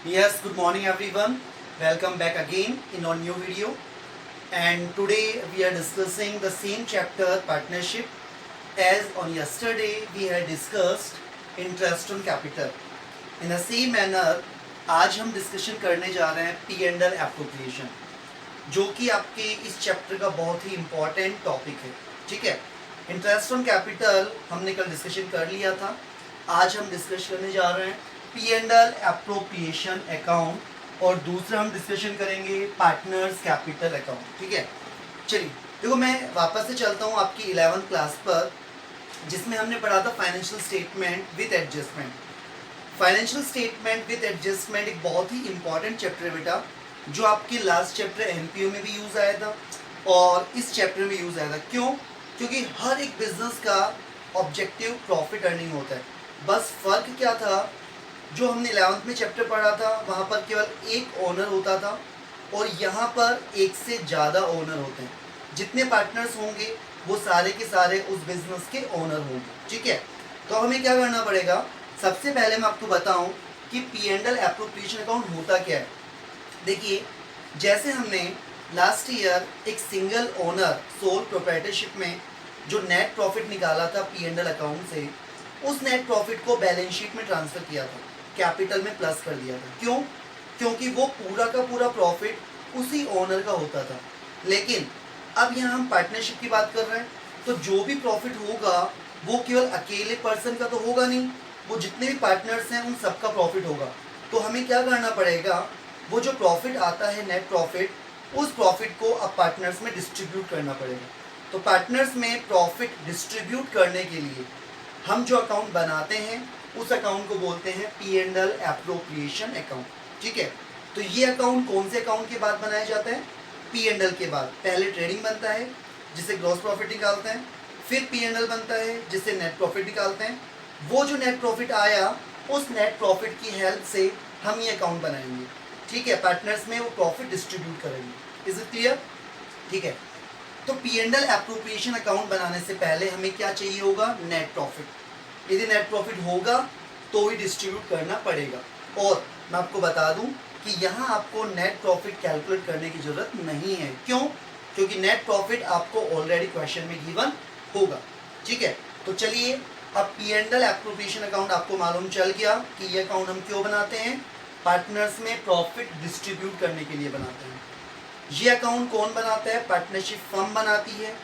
Yes, good morning everyone. Welcome back again in our new video. And today we are discussing the same chapter partnership as on yesterday we had discussed interest on capital. In the same manner आज हम discussion करने जा रहे हैं P and L appropriation, जो कि आपके इस चैप्टर का बहुत ही इम्पॉर्टेंट टॉपिक है. ठीक है, इंटरेस्ट ऑन कैपिटल हमने कल डिस्कशन कर लिया था. आज हम डिस्कस करने जा रहे हैं P and L appropriation account और दूसरा हम डिस्कशन करेंगे पार्टनर्स कैपिटल अकाउंट. ठीक है, चलिए देखो मैं वापस से चलता हूँ आपकी 11th क्लास पर, जिसमें हमने पढ़ा था financial statement with adjustment. Financial statement with adjustment एक बहुत ही इंपॉर्टेंट चैप्टर है बेटा, जो आपके लास्ट चैप्टर एमपीओ में भी यूज़ आया था और इस चैप्टर में यूज़ आया था. क्यों? क्योंकि हर एक बिजनेस का ऑब्जेक्टिव प्रॉफिट अर्निंग होता है. बस फ़र्क क्या था, जो हमने 11th में चैप्टर पढ़ा था वहाँ पर केवल एक ओनर होता था और यहाँ पर एक से ज़्यादा ओनर होते हैं. जितने पार्टनर्स होंगे वो सारे के सारे उस बिजनेस के ओनर होंगे. ठीक है, तो हमें क्या करना पड़ेगा, सबसे पहले मैं आपको बताऊं कि P and L appropriation account होता क्या है. देखिए, जैसे हमने लास्ट ईयर एक सिंगल ओनर सोल प्रोप्राइटरशिप में जो नेट प्रॉफिट निकाला था पी एंड एल अकाउंट से, उस नेट प्रॉफिट को बैलेंस शीट में ट्रांसफ़र किया था, कैपिटल में प्लस कर दिया था. क्यों? क्योंकि वो पूरा का पूरा प्रॉफिट उसी ओनर का होता था. लेकिन अब यहाँ हम पार्टनरशिप की बात कर रहे हैं, तो जो भी प्रॉफिट होगा वो केवल अकेले पर्सन का तो होगा नहीं, वो जितने भी पार्टनर्स हैं उन सबका प्रॉफिट होगा. तो हमें क्या करना पड़ेगा, वो जो प्रॉफिट आता है नेट प्रॉफिट, उस प्रॉफिट को अब पार्टनर्स में डिस्ट्रीब्यूट करना पड़ेगा. तो पार्टनर्स में प्रॉफिट डिस्ट्रीब्यूट करने के लिए हम जो अकाउंट बनाते हैं उस अकाउंट को बोलते हैं P and L appropriation account. ठीक है, तो ये अकाउंट कौन से अकाउंट के बाद बनाया जाता है? पी एंड एल के बाद. पहले ट्रेडिंग बनता है जिससे ग्रॉस प्रॉफिट निकालते हैं, फिर पी एंड एल बनता है जिससे नेट प्रॉफिट निकालते हैं. वो जो नेट प्रॉफिट आया उस नेट प्रॉफिट की हेल्प से हम ये अकाउंट बनाएंगे. ठीक है, पार्टनर्स में वो प्रॉफिट डिस्ट्रीब्यूट करेंगे. Is it clear? ठीक है, तो P and L appropriation account बनाने से पहले हमें क्या चाहिए होगा, नेट प्रॉफिट. यदि नेट प्रॉफिट होगा तो ही डिस्ट्रीब्यूट करना पड़ेगा. और मैं आपको बता दूं कि यहाँ आपको नेट प्रॉफिट कैलकुलेट करने की जरूरत नहीं है. क्यों? क्योंकि नेट प्रॉफिट आपको ऑलरेडी क्वेश्चन में गिवन होगा. ठीक है, तो चलिए अब P and L appropriation account आपको मालूम चल गया कि ये अकाउंट हम क्यों बनाते हैं, पार्टनर्स में प्रॉफिट डिस्ट्रीब्यूट करने के लिए बनाते हैं. ये अकाउंट कौन बनाता है? पार्टनरशिप फर्म बनाती है.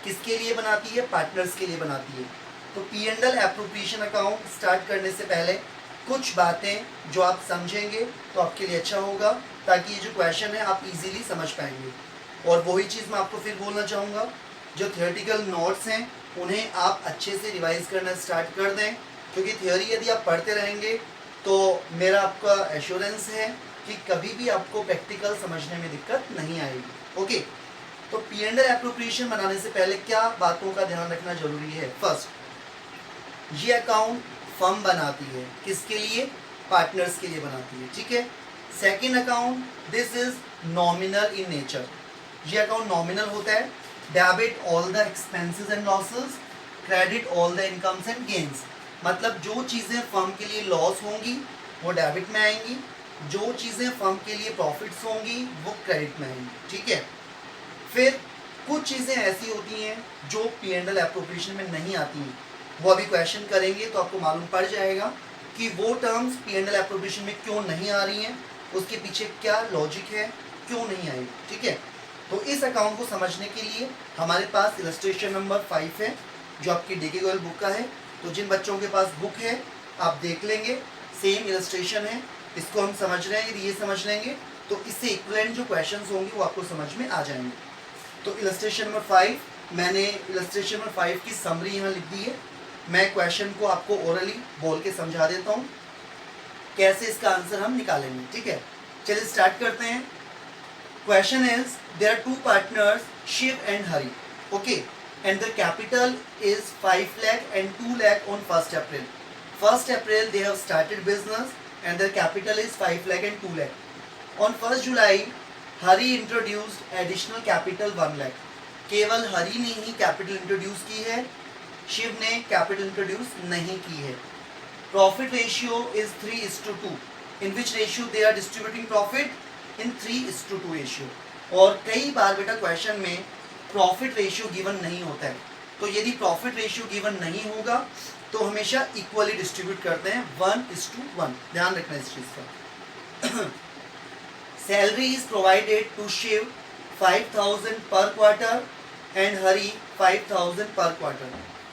किसके लिए बनाती है? पार्टनर्स के लिए बनाती है. तो P and L appropriation account start करने से पहले कुछ बातें जो आप समझेंगे तो आपके लिए अच्छा होगा, ताकि ये जो क्वेश्चन है आप इजीली समझ पाएंगे. और वही चीज़ मैं आपको फिर बोलना चाहूँगा, जो थियोरेटिकल नोट्स हैं उन्हें आप अच्छे से रिवाइज करना स्टार्ट कर दें, क्योंकि थियोरी यदि आप पढ़ते रहेंगे तो मेरा आपका एश्योरेंस है कि कभी भी आपको प्रैक्टिकल समझने में दिक्कत नहीं आएगी. ओके, तो पी एंड एल एप्रोप्रिएशन बनाने से पहले क्या बातों का ध्यान रखना जरूरी है? फर्स्ट, ये अकाउंट फर्म बनाती है. किसके लिए? पार्टनर्स के लिए बनाती है. ठीक है. Second account, this is nominal in nature. ये अकाउंट नॉमिनल होता है. Debit all the expenses and losses, credit all the incomes and gains. मतलब जो चीज़ें फर्म के लिए लॉस होंगी वो डेबिट में आएंगी, जो चीज़ें फर्म के लिए प्रॉफिट्स होंगी वो क्रेडिट में आएंगी. ठीक है. फिर कुछ चीज़ें ऐसी होती हैं जो पी एंड एल एप्रोप्रिएशन में नहीं आती हैं, वो अभी क्वेश्चन करेंगे तो आपको मालूम पड़ जाएगा कि वो terms P and L appropriation में क्यों नहीं आ रही हैं, उसके पीछे क्या लॉजिक है, क्यों नहीं आई. ठीक है, तो इस अकाउंट को समझने के लिए हमारे पास इलस्ट्रेशन नंबर 5 है, जो आपकी डीके गोयल बुक का है. तो जिन बच्चों के पास बुक है आप देख लेंगे, सेम इलस्ट्रेशन है. इसको हम समझ रहे हैं, यदि ये समझ लेंगे तो इससे इक्विवेलेंट जो क्वेश्चंस होंगे वो आपको समझ में आ जाएंगे. तो इलस्ट्रेशन नंबर 5, मैंने इलस्ट्रेशन नंबर 5 की समरी यहाँ लिख दी है. मैं क्वेश्चन को आपको ओरली बोल के समझा देता हूँ कैसे इसका आंसर हम निकालेंगे. ठीक है, चलिए स्टार्ट करते हैं. Question is, there are two partners, Shiv and Hari. Okay, and the capital is 5 lakh and 2 lakh on 1st April. 1st April they have started business and their capital is 5 lakh and 2 lakh. On 1st July, Hari introduced additional capital 1 lakh. केवल हरी ने ही capital introduce की है, शिव ने capital introduce नहीं की है. Profit ratio is 3:2. In which ratio they are distributing profit in 3:2 ratio. और कई बार बेटा क्वेश्चन में प्रॉफिट रेशियो गिवन नहीं होता है, तो यदि प्रॉफिट रेशियो गिवन नहीं होगा तो हमेशा इक्वली डिस्ट्रीब्यूट करते हैं 1:1। ध्यान रखना इस चीज का। Salary is provided to Shiv 5,000 per quarter and Hari 5,000 per quarter.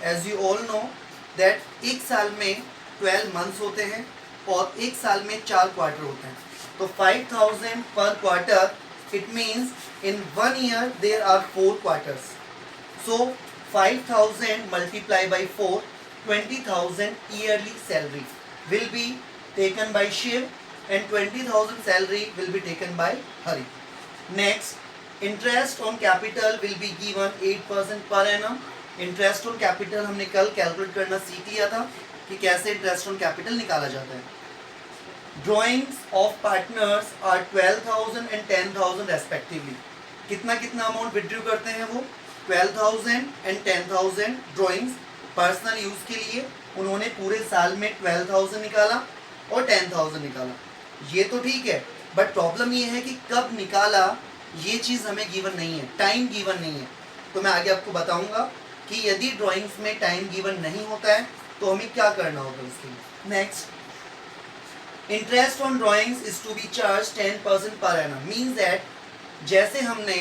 As you all know that एक साल में 12 मंथ्स होते हैं और एक साल में 4 क्वार्टर होते हैं। तो 5,000 per quarter, it means in 1 year there are 4 quarters. So 5,000 multiplied by 4, 20,000 yearly salary will be taken by Shiv and 20,000 salary will be taken by Hari. Next, interest on capital will be given 8% per annum. Interest on capital हमने कल calculate करना सीख लिया था कि कैसे interest on capital निकाला जाता है। Drawings of partners are 12,000 and 10,000 respectively. कितना कितना अमाउंट विड्रॉ करते हैं वो? 12,000 एंड 10,000 ड्रॉइंग्स पर्सनल यूज के लिए उन्होंने पूरे साल में 12,000 निकाला और 10,000 निकाला। ये तो ठीक है, बट प्रॉब्लम ये है कि कब निकाला ये चीज़ हमें गिवन नहीं है, टाइम गिवन नहीं है। तो मैं आगे आपको बताऊंगा कि यदि ड्राइंग्स में टाइम गिवन नहीं होता है तो हमें क्या करना होगा उसके लिए। Next, interest on drawings is to be charged 10% per annum. Means that जैसे हमने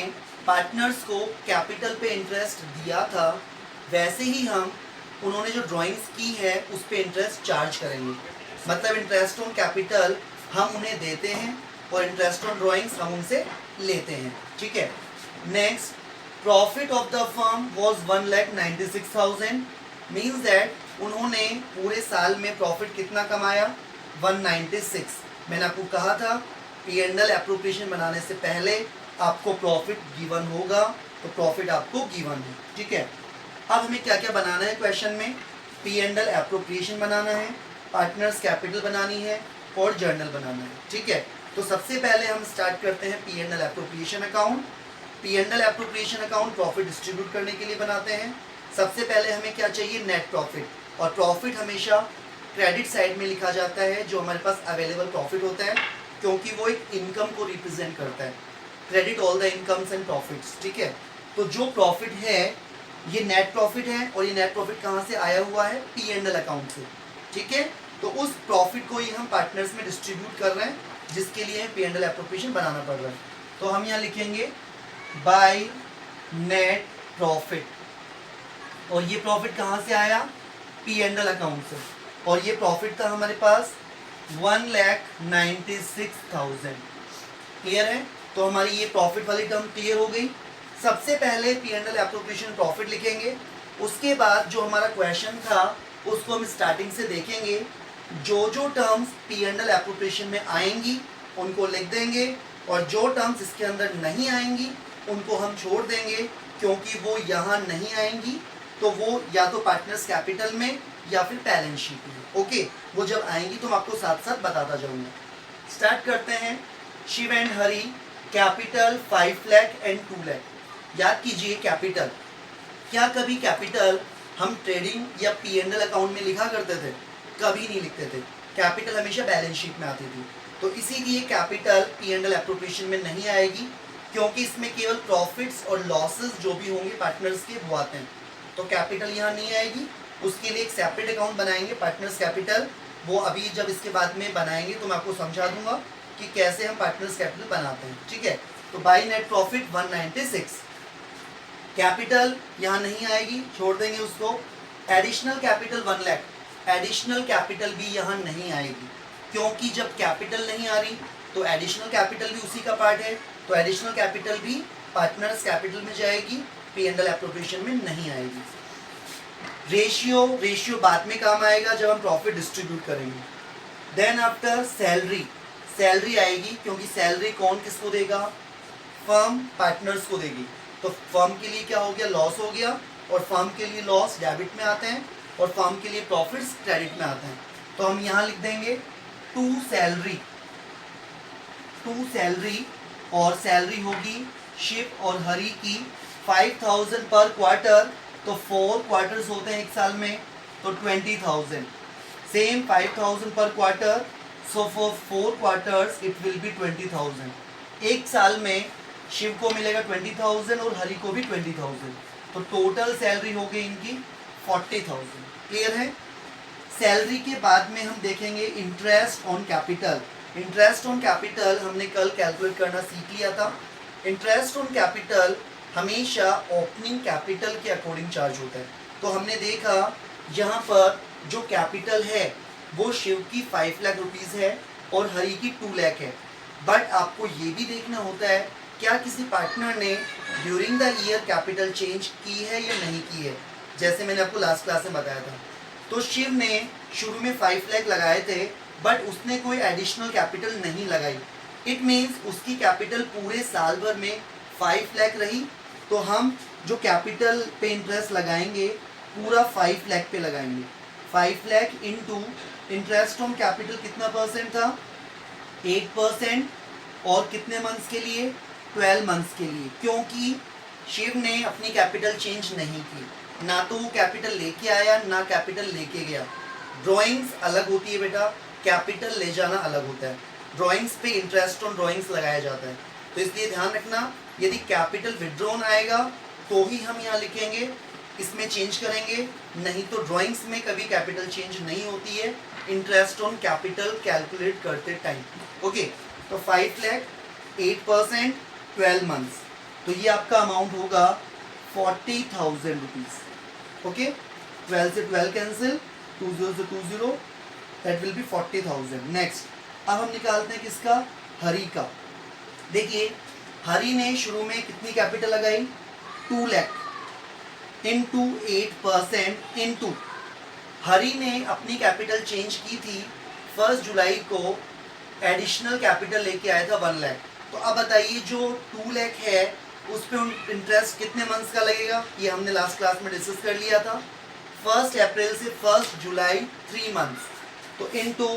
पार्टनर्स को कैपिटल पे इंटरेस्ट दिया था वैसे ही हम उन्होंने जो ड्राइंग्स की है उस पर इंटरेस्ट चार्ज करेंगे। मतलब इंटरेस्ट ऑन कैपिटल हम उन्हें देते हैं और इंटरेस्ट ऑन ड्राइंग्स हम उनसे लेते हैं। ठीक है। Next, profit of the firm was 1,96,000। Means that उन्होंने पूरे साल में प्रॉफिट कितना कमाया? 196। मैंने आपको कहा था P&L एप्रोप्रिएशन बनाने से पहले आपको प्रॉफिट गिवन होगा, तो प्रॉफिट आपको गिवन है। ठीक है। अब हमें क्या क्या बनाना है क्वेश्चन में? P&L एप्रोप्रिएशन बनाना है, पार्टनर्स कैपिटल बनानी है और जर्नल बनाना है। ठीक है। तो सबसे पहले हम स्टार्ट करते हैं P&L appropriation account. P&L appropriation account profit distribute करने के लिए बनाते हैं। सबसे पहले हमें क्या चाहिए? Net profit. और प्रॉफिट हमेशा क्रेडिट साइड में लिखा जाता है, जो हमारे पास अवेलेबल प्रॉफिट होता है, क्योंकि वो एक इनकम को रिप्रेजेंट करता है। Credit all the incomes and profits. ठीक है। तो जो प्रॉफिट है ये नेट प्रॉफिट है और ये नेट प्रॉफिट कहाँ से आया हुआ है? P&L अकाउंट से। ठीक है। तो उस प्रॉफिट को ही हम पार्टनर्स में डिस्ट्रीब्यूट कर रहे हैं, जिसके लिए P&L एप्रोप्रिएशन बनाना पड़ रहा है। तो हम यहाँ लिखेंगे बाय नेट प्रॉफिट, और ये प्रॉफिट कहाँ से आया? P&L अकाउंट से। और ये प्रॉफिट था हमारे पास 1,96,000। क्लियर है? तो हमारी ये प्रॉफिट वाली टर्म क्लियर हो गई। सबसे पहले P&L एप्रोप्रिएशन प्रॉफिट लिखेंगे, उसके बाद जो हमारा क्वेश्चन था उसको हम स्टार्टिंग से देखेंगे। जो जो टर्म्स P&L एप्रोप्रिएशन में आएंगी उनको लिख देंगे, और जो टर्म्स इसके अंदर नहीं आएंगी उनको हम छोड़ देंगे, क्योंकि वो यहाँ नहीं आएंगी, तो वो या तो पार्टनर्स कैपिटल में या फिर बैलेंस शीट में। ओके, वो जब आएंगी तो मैं आपको साथ साथ बताता जाऊंगा। स्टार्ट करते हैं। Shiv and Hari capital 5 lakh and 2 lakh. याद कीजिए कैपिटल, क्या कभी कैपिटल हम ट्रेडिंग या P&L अकाउंट में लिखा करते थे? कभी नहीं लिखते थे। कैपिटल हमेशा बैलेंस शीट में आती थी। तो इसीलिए कैपिटल P&L एप्रोप्रिएशन में नहीं आएगी, क्योंकि इसमें केवल प्रॉफिट्स और लॉसेस जो भी होंगे पार्टनर्स के वो आते हैं। तो कैपिटल यहाँ नहीं आएगी। उसके लिए एक सेपरेट अकाउंट बनाएंगे पार्टनर्स कैपिटल। वो अभी जब इसके बाद में बनाएंगे तो मैं आपको समझा दूंगा कि कैसे हम पार्टनर्स कैपिटल बनाते हैं। ठीक है। तो बाय नेट प्रॉफिट 196। कैपिटल यहाँ नहीं आएगी, छोड़ देंगे उसको। Additional capital 1 lakh, additional capital भी यहाँ नहीं आएगी, क्योंकि जब कैपिटल नहीं आ रही तो एडिशनल कैपिटल भी उसी का पार्ट है। तो एडिशनल कैपिटल भी पार्टनर्स कैपिटल में जाएगी, P&L एप्रोप्रिएशन में नहीं आएगी। रेशियो बाद में काम आएगा जब हम प्रॉफिट डिस्ट्रीब्यूट करेंगे। देन आफ्टर सैलरी आएगी, क्योंकि सैलरी कौन किसको देगा? फर्म पार्टनर्स को देगी। तो फर्म के लिए क्या हो गया? लॉस हो गया, और फर्म के लिए लॉस डेबिट में आते हैं और फर्म के लिए प्रॉफिट्स क्रेडिट में आते हैं। तो हम यहाँ लिख देंगे टू सैलरी, और सैलरी होगी शिव और हरी की 5,000 पर क्वार्टर। तो 4 क्वार्टर्स होते हैं एक साल में, तो 20,000। Same 5,000 per quarter so for 4 quarters it will be 20,000। एक साल में शिव को मिलेगा 20,000 और हरि को भी 20,000, तो टोटल सैलरी हो गई इनकी 40,000। क्लियर है? सैलरी के बाद में हम देखेंगे interest on capital. Interest on capital हमने कल कैलकुलेट करना सीख लिया था। इंटरेस्ट ऑन कैपिटल हमेशा ओपनिंग कैपिटल के अकॉर्डिंग चार्ज होता है। तो हमने देखा यहाँ पर जो कैपिटल है वो शिव की 5 लाख रुपीज़ है और हरि की 2 लाख है। बट आपको ये भी देखना होता है क्या किसी पार्टनर ने during the year capital change की है या नहीं की है। जैसे मैंने आपको लास्ट क्लास में बताया था, तो शिव ने शुरू में 5 लाख लगाए थे बट उसने कोई एडिशनल कैपिटल नहीं लगाई। इट मीन्स उसकी कैपिटल पूरे साल भर में 5 लाख रही, तो हम जो कैपिटल पे इंटरेस्ट लगाएंगे पूरा 5 लाख पे लगाएंगे। 5 lakh into interest on capital कितना परसेंट था? 8%। और कितने मंथ्स के लिए? 12 मंथ्स के लिए, क्योंकि शिव ने अपनी कैपिटल चेंज नहीं की। ना तो वो कैपिटल लेके आया ना कैपिटल लेके गया। ड्राइंग्स अलग होती है बेटा, कैपिटल ले जाना अलग होता है। ड्राइंग्स पे इंटरेस्ट ऑन ड्राइंग्स लगाया जाता है, तो इसलिए ध्यान रखना यदि कैपिटल विड्रॉन आएगा तो ही हम यहाँ लिखेंगे, इसमें चेंज करेंगे, नहीं तो ड्राइंग्स में कभी कैपिटल चेंज नहीं होती है इंटरेस्ट ऑन कैपिटल कैलकुलेट करते टाइम। ओके, तो 5 लाख 8% 12 मंथ्स, तो ये आपका अमाउंट होगा 40,000 रुपीज़। ओके, 12 से 12 कैंसिल, 20 से 20, दैट विल बी 40,000। नेक्स्ट अब हम निकालते हैं किसका? हरि का। देखिए हरि ने शुरू में कितनी कैपिटल लगाई? 2 लाख इंटू 8% इंटू हरि ने अपनी कैपिटल चेंज की थी 1 जुलाई को, एडिशनल कैपिटल लेके आया था 1 लाख। तो अब बताइए जो 2 लाख है उस पर इंटरेस्ट कितने मंथ्स का लगेगा? ये हमने लास्ट क्लास में डिस्कस कर लिया था। 1 अप्रैल से 1 जुलाई 3 मंथ्स, तो इंटू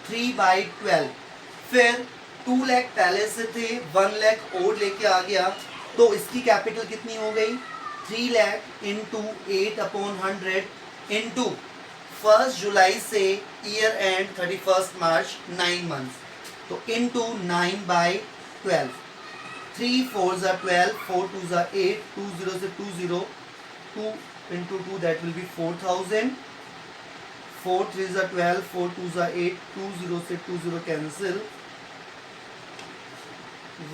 3/12। फिर 2 लाख पहले से थे, 1 लाख और लेके आ गया, तो इसकी कैपिटल कितनी हो गई? 3 लाख इंटू 8/100 इंटू 1 जुलाई से ईयर एंड 31 मार्च 9 मंथ्स, तो इंटू 9/12। 3 4 are 12, 4 2 are 8, 2 0 से 20, 2 into 2 that will be 4,000, 4 3 are 12, 4 2 are 8, 2 0 से 20 cancel,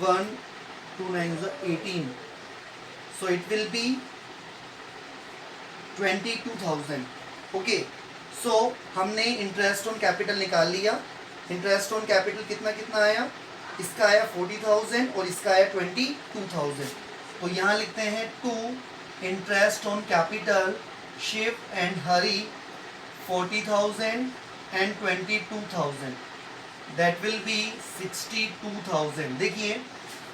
1 2 9 are 18, so it will be 22,000। Okay, सो हमने इंटरेस्ट ऑन कैपिटल निकाल लिया। इंटरेस्ट ऑन कैपिटल कितना कितना आया? इसका आया 40,000 और इसका आया 22,000। तो यहाँ लिखते हैं 2 interest on capital Shiv and Hari 40,000 and 22,000, that will be 62,000। देखिए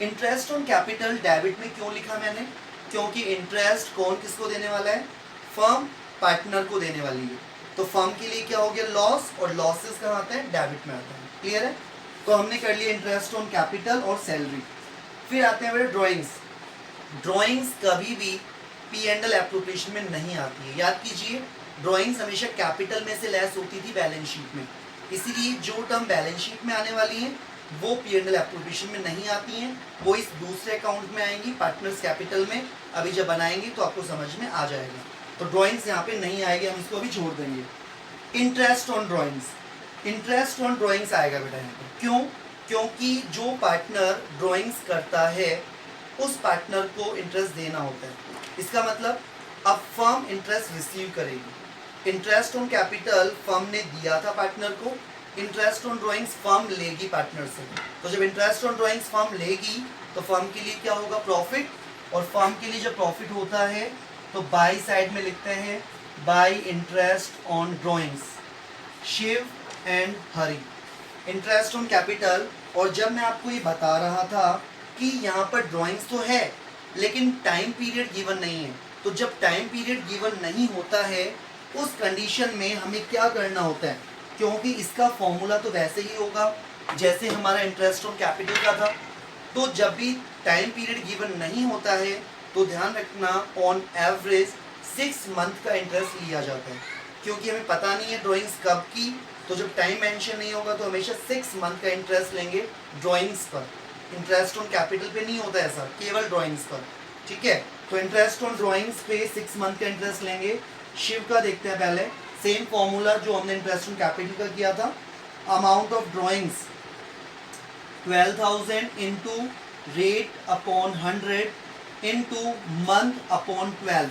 इंटरेस्ट ऑन कैपिटल डेबिट में क्यों लिखा मैंने? क्योंकि इंटरेस्ट कौन किसको देने वाला है? फर्म पार्टनर को देने वाली है। तो फर्म के लिए क्या हो गया? लॉस, और लॉसेस कहाँ आते हैं? डेबिट में आता है। क्लियर है? तो हमने कर लिया इंटरेस्ट ऑन कैपिटल और सैलरी। फिर आते हैं मेरे ड्राइंग्स। ड्राइंग्स कभी भी P&L एप्रोप्रिएशन में नहीं आती है, याद कीजिए। ड्राइंग्स हमेशा कैपिटल में से लेस होती थी बैलेंस शीट में, इसीलिए जो टर्म बैलेंस शीट में आने वाली हैं वो P&L एप्रोप्रिएशन में नहीं आती हैं, वो इस दूसरे अकाउंट में आएंगी, पार्टनर्स कैपिटल में। अभी जब बनाएंगे तो आपको समझ में आ जाएगा। तो ड्राइंग्स यहाँ पे नहीं आएगी, हम इसको अभी छोड़ देंगे। Interest on drawings, interest on drawings आएगा बेटा यहाँ पे। क्यों? क्योंकि जो पार्टनर ड्राइंग्स करता है उस पार्टनर को इंटरेस्ट देना होता है। इसका मतलब अब फर्म इंटरेस्ट रिसीव करेगी। इंटरेस्ट ऑन कैपिटल फर्म ने दिया था पार्टनर को, इंटरेस्ट ऑन ड्राइंग्स फर्म लेगी पार्टनर से। तो जब इंटरेस्ट ऑन ड्राइंग्स फर्म लेगी तो फर्म के लिए क्या होगा? प्रॉफिट। और फर्म के लिए जब प्रॉफिट होता है तो बाई साइड में लिखते हैं by interest on drawings Shiv and Hari. Interest on capital. और जब मैं आपको ये बता रहा था कि यहाँ पर ड्राइंग्स तो है लेकिन टाइम पीरियड गिवन नहीं है, तो जब टाइम पीरियड गिवन नहीं होता है उस कंडीशन में हमें क्या करना होता है? क्योंकि इसका फॉर्मूला तो वैसे ही होगा जैसे हमारा इंटरेस्ट ऑन कैपिटल का था। तो जब भी टाइम पीरियड गिवन नहीं होता है तो ध्यान रखना ऑन एवरेज 6 मंथ का इंटरेस्ट लिया जाता है, क्योंकि हमें पता नहीं है ड्राइंग्स कब की तो जब टाइम मेंशन नहीं होगा तो हमेशा 6 मंथ का इंटरेस्ट लेंगे ड्राइंग्स पर। इंटरेस्ट ऑन कैपिटल पे नहीं होता ऐसा, केवल ड्राइंग्स पर, ठीक है। तो इंटरेस्ट ऑन ड्राइंग्स पे 6 मंथ का इंटरेस्ट लेंगे। शिव का देखते हैं पहले, सेम फॉर्मूला जो हमने इंटरेस्ट ऑन कैपिटल का किया था। Amount of drawings 12,000 into rate upon 100 into month upon 12।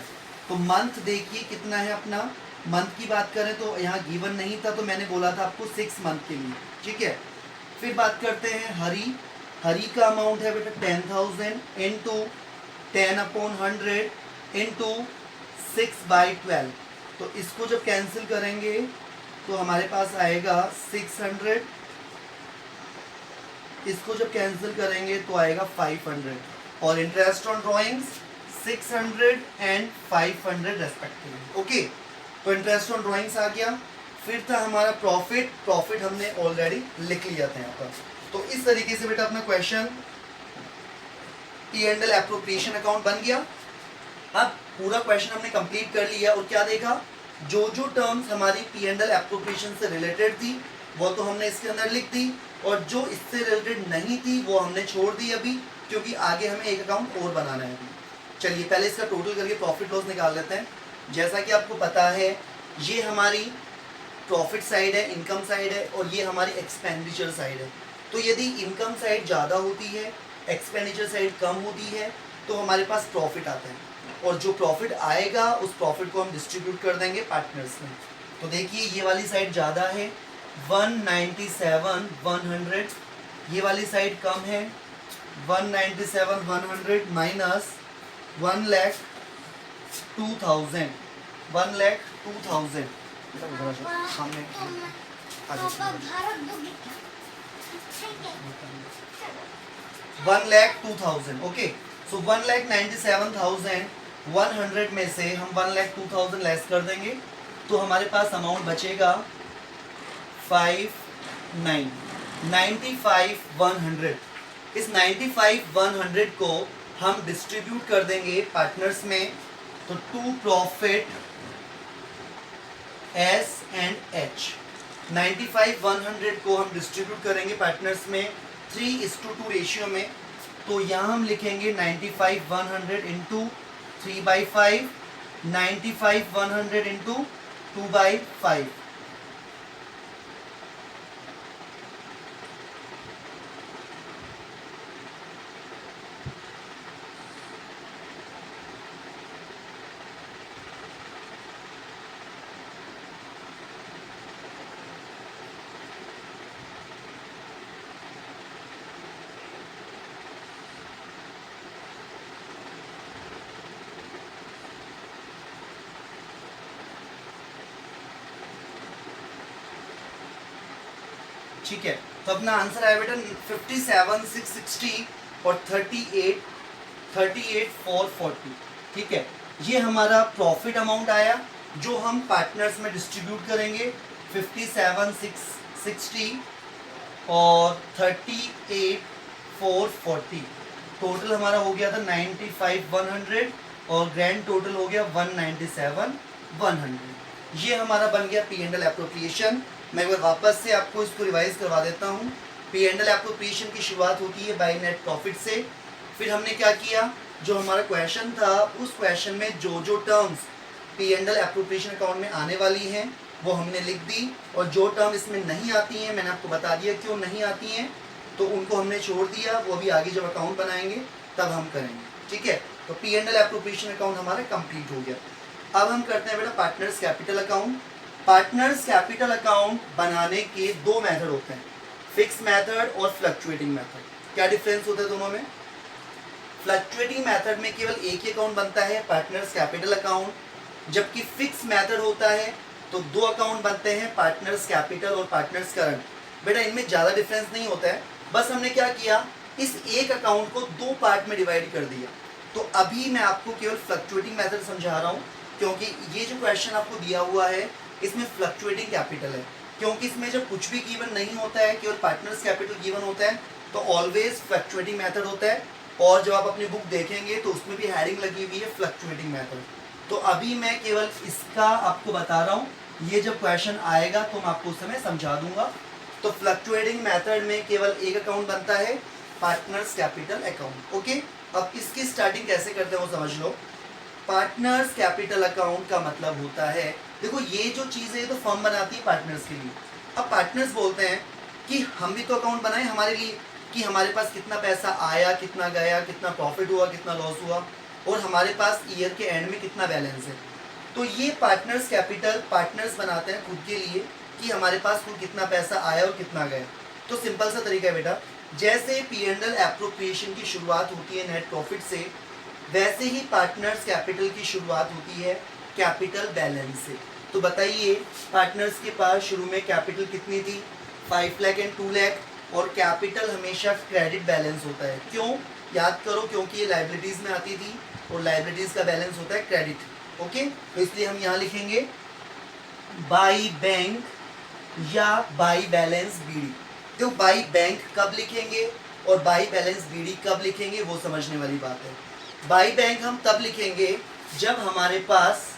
तो मंथ देखिए कितना है अपना, मंथ की बात करें तो यहाँ गिवन नहीं था, तो मैंने बोला था आपको 6 मंथ के लिए, ठीक है। फिर बात करते हैं हरी। हरी का अमाउंट है बेटा 10,000 इंटू 10 अपॉन 100 इंटू 6/12। तो इसको जब कैंसिल करेंगे तो हमारे पास आएगा 600, इसको जब कैंसिल करेंगे तो आएगा 500। और interest on drawings 600 and 500 respectively, okay. तो इंटरेस्ट ऑन ड्राइंग्स आ गया। फिर था हमारा प्रॉफिट। प्रॉफिट हमने ऑलरेडी लिख लिया था यहाँ पर। तो इस तरीके से बेटा अपना क्वेश्चन P&L एप्रोप्रिएशन अकाउंट बन गया। अब पूरा क्वेश्चन हमने कंप्लीट कर लिया और क्या देखा, जो जो टर्म्स हमारी P&L एप्रोप्रिएशन से रिलेटेड थी वो तो हमने इसके अंदर लिख दी, और जो इससे रिलेटेड नहीं थी वो हमने छोड़ दी अभी, क्योंकि आगे हमें एक अकाउंट और बनाना है। चलिए पहले इसका टोटल करके प्रॉफिट लॉस निकाल लेते हैं। जैसा कि आपको पता है ये हमारी प्रॉफिट साइड है, इनकम साइड है, और ये हमारी एक्सपेंडिचर साइड है। तो यदि इनकम साइड ज़्यादा होती है, एक्सपेंडिचर साइड कम होती है, तो हमारे पास प्रॉफिट आता है, और जो प्रॉफिट आएगा उस प्रॉफिट को हम डिस्ट्रीब्यूट कर देंगे पार्टनर्स में। तो देखिए ये वाली साइड ज़्यादा है 197,100, ये वाली साइड कम है 197,100 माइनस 1,02,000, 1,02,000 सामने 1,02,000, ओके। सो 1,97,100 में से हम 1,02,000 लेस कर देंगे, तो हमारे पास अमाउंट बचेगा 95,100। इस 95,100 को हम डिस्ट्रीब्यूट कर देंगे पार्टनर्स में। तो to profit S and H, 95,100 को हम डिस्ट्रीब्यूट करेंगे पार्टनर्स में 3:2 रेशियो में। तो यहाँ हम लिखेंगे 95,100 इंटू 3/5, 95,100 इंटू 2/5। ठीक है, तो अपना आंसर आया बेटा 57,660 और 38,440। ठीक है, ये हमारा प्रॉफिट अमाउंट आया जो हम पार्टनर्स में डिस्ट्रीब्यूट करेंगे 57,660 और 38,440। टोटल हमारा हो गया था 95,100 और ग्रैंड टोटल हो गया 197,100। ये हमारा बन गया P&L एप्रोप्रिएशन। मैं एक बार वापस से आपको इसको रिवाइज करवा देता हूँ। P&L एप्रोप्रिएशन की शुरुआत होती है बाय नेट प्रॉफिट से। फिर हमने क्या किया, जो हमारा क्वेश्चन था उस क्वेश्चन में जो जो टर्म्स P&L एप्रोप्रिएशन अकाउंट में आने वाली हैं वो हमने लिख दी, और जो टर्म इसमें नहीं आती हैं मैंने आपको बता दिया क्यों नहीं आती हैं, तो उनको हमने छोड़ दिया, वो भी आगे जब अकाउंट बनाएंगे तब हम करेंगे। ठीक है, तो P&L एप्रोप्रिएशन अकाउंट हमारा कंप्लीट हो गया। अब हम करते हैं बेटा partners capital account. Partners capital account बनाने के दो मेथड होते हैं, फिक्स मेथड और फ्लक्चुएटिंग मेथड। क्या डिफरेंस होता है दोनों में? फ्लक्चुएटिंग मेथड में केवल एक ही अकाउंट बनता है, पार्टनर्स कैपिटल अकाउंट, जबकि फिक्स मेथड होता है तो दो अकाउंट बनते हैं, पार्टनर्स कैपिटल और पार्टनर्स करंट। बेटा इनमें ज़्यादा डिफरेंस नहीं होता है, बस हमने क्या किया, इस एक अकाउंट को दो पार्ट में डिवाइड कर दिया। तो अभी मैं आपको केवल फ्लक्चुएटिंग मेथड समझा रहा हूँ, क्योंकि ये जो क्वेश्चन आपको दिया हुआ है इसमें फ्लक्चुएटिंग कैपिटल है, क्योंकि इसमें जब कुछ भी गिवन नहीं होता है, केवल पार्टनर्स कैपिटल गिवन होता है, तो ऑलवेज फ्लक्चुएटिंग मेथड होता है। और जब आप अपनी बुक देखेंगे तो उसमें भी हेडिंग लगी हुई है फ्लक्चुएटिंग मेथड। तो अभी मैं केवल इसका आपको बता रहा हूँ ये जब क्वेश्चन आएगा तो मैं आपको उस समय समझा दूंगा। तो फ्लक्चुएटिंग मेथड में केवल एक अकाउंट बनता है, पार्टनर्स कैपिटल अकाउंट। ओके, अब इसकी स्टार्टिंग कैसे करते हैं वो समझ लो। पार्टनर्स कैपिटल अकाउंट का मतलब होता है, देखो ये जो चीज़ है तो फर्म बनाती है पार्टनर्स के लिए। अब पार्टनर्स बोलते हैं कि हम भी तो अकाउंट बनाए हमारे लिए, कि हमारे पास कितना पैसा आया, कितना गया, कितना प्रॉफिट हुआ, कितना लॉस हुआ, और हमारे पास ईयर के एंड में कितना बैलेंस है। तो ये पार्टनर्स कैपिटल पार्टनर्स बनाते हैं खुद के लिए कि हमारे पास कुल कितना पैसा आया और कितना गया। तो सिंपल सा तरीका है बेटा, जैसे P&L एप्रोप्रिएशन की शुरुआत होती है नेट प्रॉफिट से, वैसे ही पार्टनर्स कैपिटल की शुरुआत होती है कैपिटल बैलेंस से। तो बताइए, पार्टनर्स के पास शुरू में कैपिटल कितनी थी? 5 लाख एंड 2 लाख, और कैपिटल हमेशा क्रेडिट बैलेंस होता है। क्यों? याद करो, क्योंकि ये लाइबिलिटीज में आती थी और लाइबिलिटीज का बैलेंस होता है क्रेडिट। ओके, तो इसलिए हम यहाँ लिखेंगे बाई बैंक या बाई बैलेंस बीडी। तो बाई बैंक कब लिखेंगे और बाई बैलेंस बीडी कब लिखेंगे वो समझने वाली बात है। बाई बैंक हम तब लिखेंगे जब हमारे पास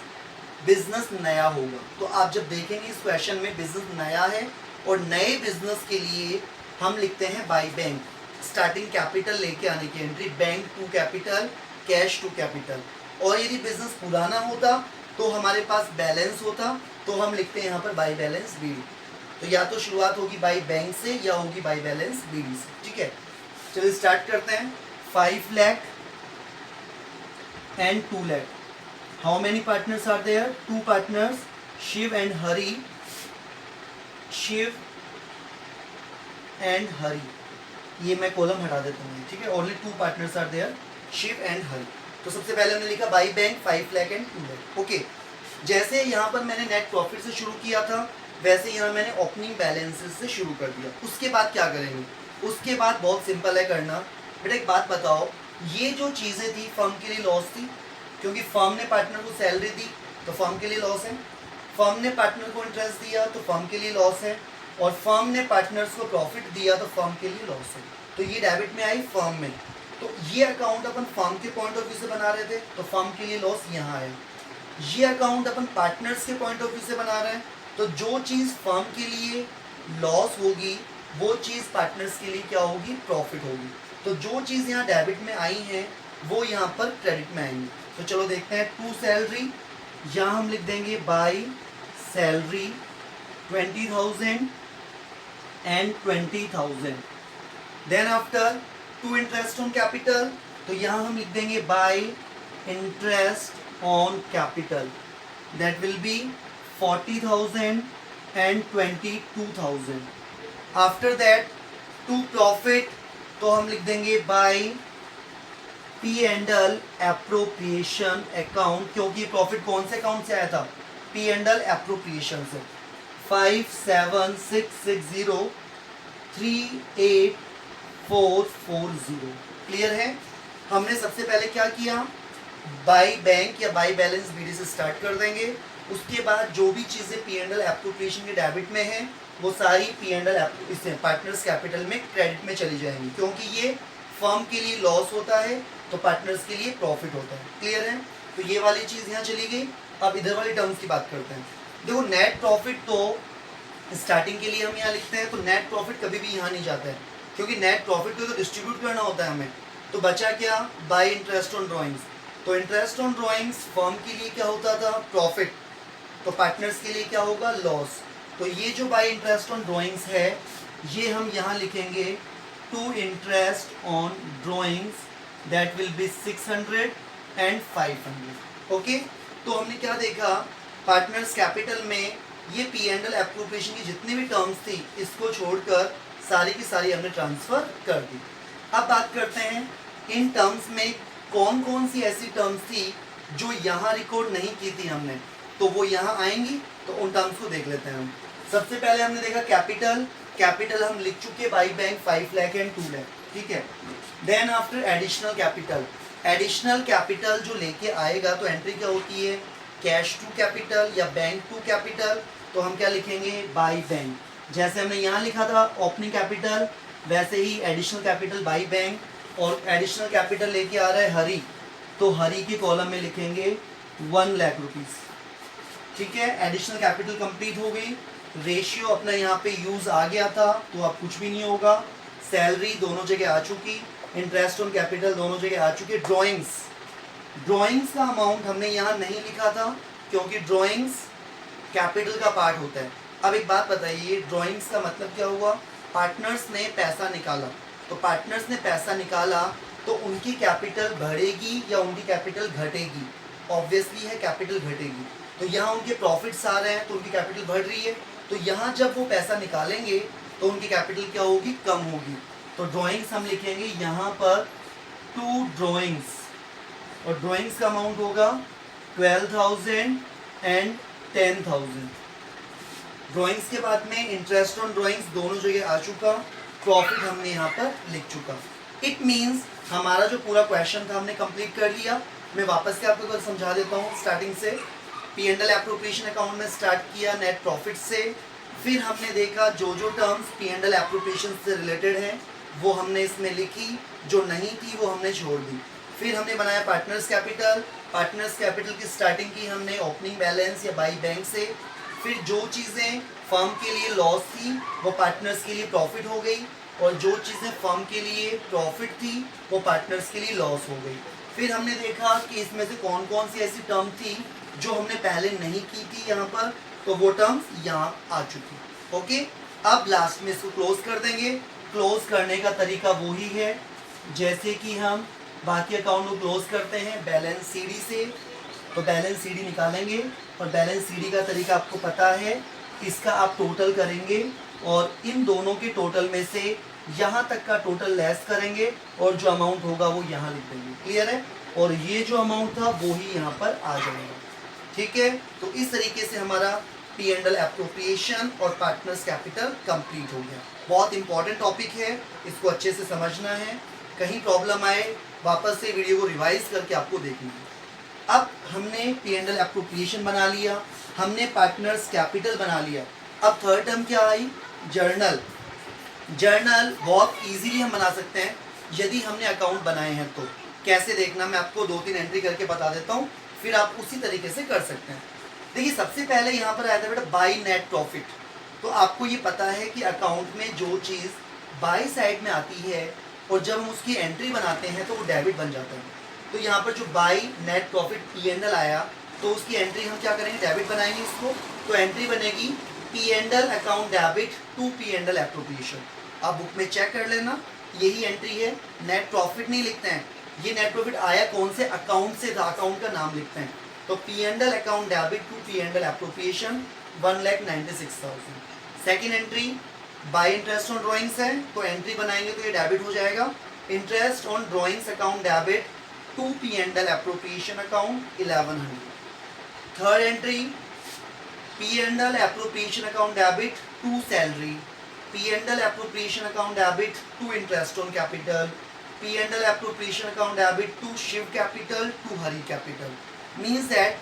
बिजनेस नया होगा। तो आप जब देखेंगे इस क्वेश्चन में बिजनेस नया है और नए बिजनेस के लिए हम लिखते हैं बाई बैंक। स्टार्टिंग कैपिटल लेके आने की entry, bank to capital, cash to capital. और यदि बिजनेस पुराना होता तो हमारे पास बैलेंस होता, तो हम लिखते हैं यहाँ पर बाई बैलेंस बीडी। तो या तो शुरुआत होगी बाई बैंक से या होगी बाई बैलेंस बीडी से। ठीक है, चलिए स्टार्ट करते हैं। 5 lakh and 2 lakh. How many partners are there? 2 partners, Shiv and Hari. Shiv and Hari, ये मैं कॉलम हटा देता हूँ। ठीक है, only 2 partners are there, Shiv and Hari. तो सबसे पहले हमने लिखा by bank 5 lakh and 2 lakh. Okay, जैसे यहाँ पर मैंने नेट प्रॉफिट से शुरू किया था, वैसे यहाँ मैंने ओपनिंग बैलेंसेस से शुरू कर दिया। उसके बाद क्या करेंगे? उसके बाद बहुत सिंपल है करना। बेटा एक बात बताओ, ये जो चीज़ें थी फर्म के लिए लॉस थी, क्योंकि फर्म ने पार्टनर को सैलरी दी तो फर्म के लिए लॉस है, फर्म ने पार्टनर को इंटरेस्ट दिया तो फर्म के लिए लॉस है, और फर्म ने पार्टनर्स को प्रॉफिट दिया तो फर्म के लिए लॉस है। तो ये डेबिट में आई फर्म में। तो ये अकाउंट अपन फर्म के पॉइंट ऑफ व्यू से बना रहे थे तो फर्म के लिए लॉस यहाँ आया। ये अकाउंट अपन पार्टनर्स के पॉइंट ऑफ व्यू से बना रहे हैं, तो जो चीज़ फर्म के लिए लॉस होगी वो चीज़ पार्टनर्स के लिए क्या होगी? प्रॉफिट होगी। तो जो चीज़ यहाँ डेबिट में आई है वो यहाँ पर क्रेडिट में आएंगी। तो चलो देखते हैं। 2 सैलरी, यहाँ हम लिख देंगे by salary 20,000 and 20,000। Then after 2 interest on capital, तो यहाँ हम लिख देंगे by interest on capital, that will be 40,000 and 22,000। After that 2 profit, तो हम लिख देंगे बाई P&L एप्रोप्रिएशन अकाउंट, क्योंकि प्रॉफिट कौन से अकाउंट से आया था? P&L एप्रोप्रिएशन से। 57,603,8440। क्लियर है? हमने सबसे पहले क्या किया? बाई बैंक या बाई बैलेंस बीडी से स्टार्ट कर देंगे। उसके बाद जो भी चीज़ें P&L एप्रोप्रिएशन के डेबिट में हैं वो सारी P&L इससे पार्टनर्स कैपिटल में क्रेडिट में चली जाएंगी, क्योंकि ये फर्म के लिए लॉस होता है तो पार्टनर्स के लिए प्रॉफिट होता है। क्लियर है? तो ये वाली चीज़ यहाँ चली गई। अब इधर वाली टर्म्स की बात करते हैं। देखो नेट प्रॉफिट तो स्टार्टिंग के लिए हम यहाँ लिखते हैं, तो नेट प्रॉफिट कभी भी यहाँ नहीं जाता है, क्योंकि नेट प्रॉफिट को तो डिस्ट्रीब्यूट करना होता है हमें। तो बचा क्या? By interest on drawings. तो इंटरेस्ट ऑन ड्रॉइंग्स फर्म के लिए क्या होता था? प्रॉफिट। तो पार्टनर्स के लिए क्या होगा? लॉस। तो ये जो बाई इंटरेस्ट ऑन ड्रॉइंग्स है ये हम यहाँ लिखेंगे to interest on drawings, that will be 600 and 500। Okay, तो हमने क्या देखा? पार्टनर्स कैपिटल में ये P&L एप्रोप्रिएशन की जितनी भी टर्म्स थी इसको छोड़कर सारी की सारी हमने ट्रांसफर कर दी। अब बात करते हैं इन टर्म्स में कौन कौन सी ऐसी टर्म्स थी जो यहाँ रिकॉर्ड नहीं की थी हमने, तो वो यहाँ आएंगी। तो उन टर्म्स को देख लेते हैं हम। सबसे पहले हमने देखा कैपिटल। कैपिटल हम लिख चुके बाई बैंक 5 लाख एंड 2 लाख। ठीक है। Then after additional capital. Additional capital जो लेके आएगा तो एंट्री क्या होती है? कैश टू कैपिटल या बैंक टू कैपिटल। तो हम क्या लिखेंगे? By bank. जैसे हमने यहाँ लिखा था ओपनिंग कैपिटल, वैसे ही एडिशनल कैपिटल बाई बैंक। और एडिशनल कैपिटल लेके आ रहा है हरी, तो हरी के कॉलम में लिखेंगे 1 लाख रुपीज़। ठीक है, एडिशनल कैपिटल कंप्लीट हो गई, रेशियो अपना यहाँ पे यूज आ गया था तो अब कुछ भी नहीं होगा, सैलरी दोनों जगह आ चुकी, इंटरेस्ट ऑन कैपिटल दोनों जगह आ चुकी। ड्राइंग्स का अमाउंट हमने यहाँ नहीं लिखा था क्योंकि ड्राइंग्स कैपिटल का पार्ट होता है। अब एक बात बताइए, ड्राइंग्स का मतलब क्या हुआ? पार्टनर्स ने पैसा निकाला, तो पार्टनर्स ने पैसा निकाला तो उनकी कैपिटल बढ़ेगी या उनकी कैपिटल घटेगी? ऑब्वियसली है कैपिटल घटेगी। तो यहाँ उनके प्रॉफिट्स आ रहे हैं तो उनकी कैपिटल बढ़ रही है, तो यहाँ जब वो पैसा निकालेंगे तो उनकी कैपिटल क्या होगी? कम होगी। तो ड्राइंग्स हम लिखेंगे यहाँ पर 2 ड्राइंग्स, और ड्राइंग्स का अमाउंट होगा 12,000 एंड 10,000। ड्राइंग्स के बाद में इंटरेस्ट ऑन ड्राइंग्स दोनों जगह आ चुका, प्रॉफिट हमने यहाँ पर लिख चुका। इट मीन्स हमारा जो पूरा क्वेश्चन था हमने कंप्लीट कर लिया। मैं वापस से आपको समझा देता हूँ स्टार्टिंग से। P&L एप्रोप्रिएशन अकाउंट में स्टार्ट किया नेट प्रॉफिट से, फिर हमने देखा जो टर्म्स P&L एप्रोप्रिएशन से रिलेटेड है वो हमने इसमें लिखी, जो नहीं थी वो हमने छोड़ दी। फिर हमने बनाया पार्टनर्स कैपिटल की स्टार्टिंग की हमने ओपनिंग बैलेंस या बाई बैंक से। फिर जो चीज़ें फर्म के लिए लॉस थी वो पार्टनर्स के लिए प्रॉफिट हो गई, और जो चीज़ें फर्म के लिए प्रॉफिट थी वो पार्टनर्स के लिए लॉस हो गई। फिर हमने देखा कि इसमें से कौन कौन सी ऐसी टर्म थी जो हमने पहले नहीं की थी यहाँ पर, तो वो टर्म्स यहाँ आ चुकी। ओके, अब लास्ट में इसको क्लोज कर देंगे। क्लोज करने का तरीका वो ही है जैसे कि हम बाकी अकाउंट को क्लोज करते हैं बैलेंस सीडी से। तो बैलेंस सीडी निकालेंगे, और बैलेंस सीडी का तरीका आपको पता है, इसका आप टोटल करेंगे और इन दोनों के टोटल में से यहाँ तक का टोटल लेस करेंगे और जो अमाउंट होगा वो यहाँ लिख देंगे। क्लियर है? और ये जो अमाउंट था वो ही यहाँ पर आ जाएगा। ठीक है, तो इस तरीके से हमारा P&L एप्रोप्रिएशन और पार्टनर्स कैपिटल कंप्लीट हो गया। बहुत इंपॉर्टेंट टॉपिक है, इसको अच्छे से समझना है। कहीं प्रॉब्लम आए वापस से वीडियो को रिवाइज करके आपको देखना है। अब हमने P&L एप्रोप्रिएशन बना लिया, हमने पार्टनर्स कैपिटल बना लिया। अब थर्ड टर्म क्या आई? जर्नल बहुत इजीली हम बना सकते हैं यदि हमने अकाउंट बनाए हैं तो। कैसे देखना, मैं आपको 2-3 एंट्री करके बता देता हूँ, फिर आप उसी तरीके से कर सकते हैं। देखिए, सबसे पहले यहाँ पर आया था बेटा बाई नेट प्रॉफिट। तो आपको ये पता है कि अकाउंट में जो चीज़ बाई साइड में आती है और जब हम उसकी एंट्री बनाते हैं तो वो डेबिट बन जाता है। तो यहाँ पर जो बाई नेट प्रॉफिट P&L आया तो उसकी एंट्री हम क्या करेंगे? डेबिट बनाएंगे इसको। तो एंट्री बनेगी P&L account debit to P&L appropriation. आप बुक में चेक कर लेना, यही एंट्री है। नेट प्रॉफिट नहीं लिखते हैं, ये नेट प्रॉफिट आया कौन से अकाउंट से था, अकाउंट का नाम लिखते हैं। तो P&L account debit to P&L appropriation 1,96,000। Second entry by interest on drawings है, तो एंट्री बनाएंगे तो ये डेबिट हो जाएगा। Interest on drawings account debit to P&L appropriation account 1,100। Third entry P&L appropriation account debit to salary, P&L appropriation account debit to interest on capital, P&L appropriation account debit to Shiv capital to Hari capital. Means that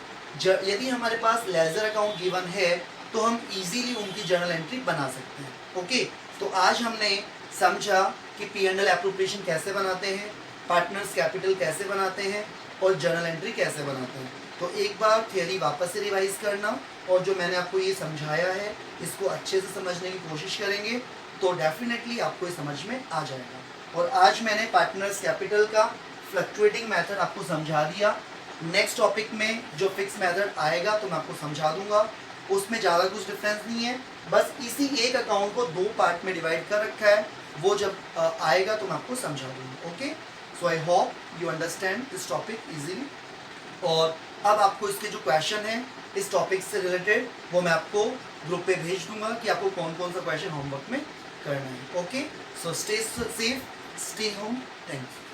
यदि हमारे पास ledger account given है तो हम easily उनकी journal entry बना सकते हैं। Okay, तो आज हमने समझा कि P&L एप्रोप्रिएशन कैसे बनाते हैं, पार्टनर्स कैपिटल कैसे बनाते हैं और जर्नल एंट्री कैसे बनाते हैं। तो एक बार थियरी वापस से रिवाइज करना, और जो मैंने आपको ये समझाया है इसको अच्छे से समझने की कोशिश करेंगे तो डेफिनेटली आपको ये समझ में आ जाएगा। और आज मैंने पार्टनर्स कैपिटल का फ्लक्चुएटिंग मेथड आपको समझा दिया। नेक्स्ट टॉपिक में जो फिक्स मेथड आएगा तो मैं आपको समझा दूंगा, उसमें ज़्यादा कुछ डिफरेंस नहीं है, बस इसी एक अकाउंट को 2 पार्ट में डिवाइड कर रखा है, वो जब आएगा तो मैं आपको समझा दूंगा। Okay, so I hope you understand this topic easily. और अब आपको इसके जो क्वेश्चन है इस टॉपिक से रिलेटेड वो मैं आपको ग्रुप पे भेज दूंगा कि आपको कौन कौन सा क्वेश्चन होमवर्क में करना है। Okay, so stay safe, stay home, thank you.